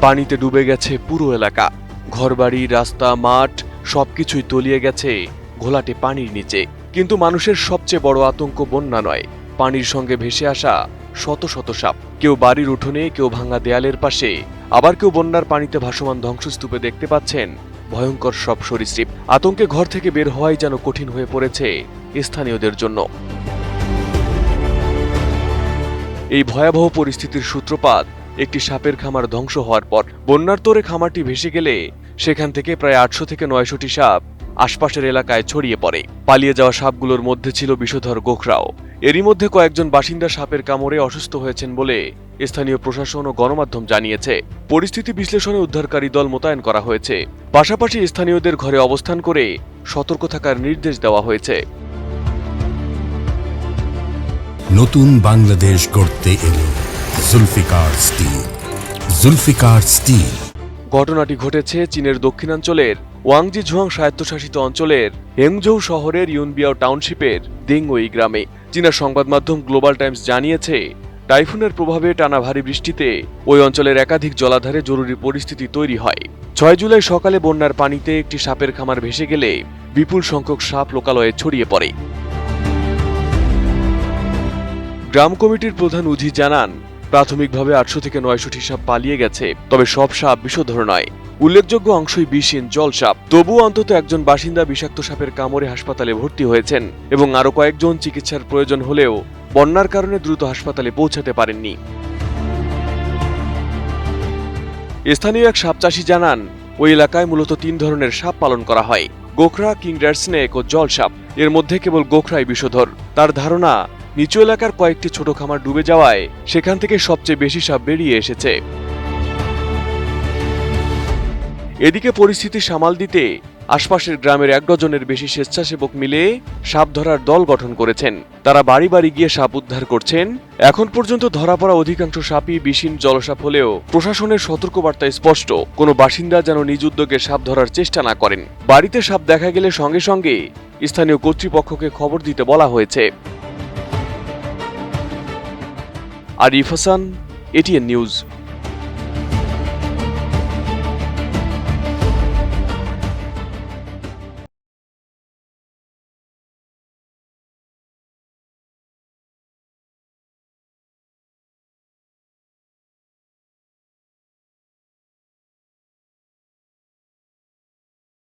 পানিতে ডুবে গেছে পুরো এলাকা। ঘরবাড়ি, রাস্তা, মাঠ সবকিছুই তলিয়ে গেছে ঘোলাটে পানির নিচে। কিন্তু মানুষের সবচেয়ে বড় আতঙ্ক বন্যা নয়, পানির সঙ্গে ভেসে আসা শত শত সাপ। কেউ বাড়ির উঠোনে, কেউ ভাঙা দেয়ালের পাশে, আবার কেউ বন্যার পানিতে ভাসমান ধ্বংসস্তূপে দেখতে পাচ্ছেন ভয়ঙ্কর সব সরীসৃপ। আতঙ্কে ঘর থেকে বের হওয়াই যেন কঠিন হয়ে পড়েছে স্থানীয়দের জন্য। এই ভয়াবহ পরিস্থিতির সূত্রপাত একটি সাপের খামার ধ্বংস হওয়ার পর। বন্যার তোরে খামারটি ভেসে গেলে সেখান থেকে প্রায় 800 থেকে 900টি সাপ আশপাশের এলাকায় ছড়িয়ে পড়ে। পালিয়ে যাওয়া সাপগুলোর মধ্যে ছিল বিষধর গোখরাও। এরই মধ্যে কয়েকজন বাসিন্দা সাপের কামড়ে অসুস্থ হয়েছেন বলে স্থানীয় প্রশাসন ও গণমাধ্যম জানিয়েছে। পরিস্থিতি বিশ্লেষণে উদ্ধারকারী দল মোতায়েন করা হয়েছে। পাশাপাশি স্থানীয়দের ঘরে অবস্থান করে সতর্ক থাকার নির্দেশ দেওয়া হয়েছে। নতুন বাংলাদেশ গড়তে এলো জুলফিকার স্টিল। জুলফিকার স্টিল। ঘটনাটি ঘটেছে চীনের দক্ষিণাঞ্চলের ওয়াংজি ঝুয়াং স্বায়ত্তশাসিত অঞ্চলের হেংঝৌ শহরের ইউনবিয়াও টাউনশিপের দিংওই গ্রামে। চীনা সংবাদ মাধ্যম গ্লোবাল টাইমস জানিয়েছে, টাইফুনের প্রভাবে টানা ভারী বৃষ্টিতে ওই অঞ্চলের একাধিক জলাধারে জরুরি পরিস্থিতি তৈরি হয়। 6 জুলাই সকালে বন্যার পানিতে একটি সাপের খামার ভেসে গেলে বিপুল সংখ্যক সাপ লোকালয়ে ছড়িয়ে পড়ে। গ্রাম কমিটির প্রধান উজি জানান, প্রাথমিকভাবে 800 থেকে 900টি সাপ পালিয়ে গেছে, তবে সব সাপ বিষধর নয়। উল্লেখযোগ্য অংশই বিষহীন জল সাপ। তবুও অন্তত একজন বাসিন্দা বিষাক্ত সাপের কামড়ে হাসপাতালে ভর্তি হয়েছেন এবং আরো কয়েকজন চিকিৎসার প্রয়োজন হলেও বন্যার কারণে দ্রুত হাসপাতালে পৌঁছাতে পারেননি। স্থানীয় এক সাপ চাষী জানান, ওই এলাকায় মূলত 3 ধরনের সাপ পালন করা হয়: গোখরা, কিং রেড স্নেক ও জল সাপ। এর মধ্যে কেবল গোখরাই বিষধর। তার ধারণা, নিচু এলাকার কয়েকটি ছোট খামার ডুবে যাওয়ায় সেখান থেকে সবচেয়ে বেশি সাপ বেরিয়ে এসেছে। এদিকে পরিস্থিতি সামাল দিতে আশপাশের গ্রামের 1 ডজনের বেশি স্বেচ্ছাসেবক মিলে সাপ ধরার দল গঠন করেছেন। তারা বাড়ি বাড়ি গিয়ে সাপ উদ্ধার করছেন। এখন পর্যন্ত ধরা পড়া অধিকাংশ সাপই বিষহীন জলসাপ হলেও প্রশাসনের সতর্কবার্তা স্পষ্ট, কোনো বাসিন্দা যেন নিজ উদ্যোগে সাপ ধরার চেষ্টা না করেন। বাড়িতে সাপ দেখা গেলে সঙ্গে সঙ্গে স্থানীয় কর্তৃপক্ষকে খবর দিতে বলা হয়েছে। Arif Hasan, ATN news.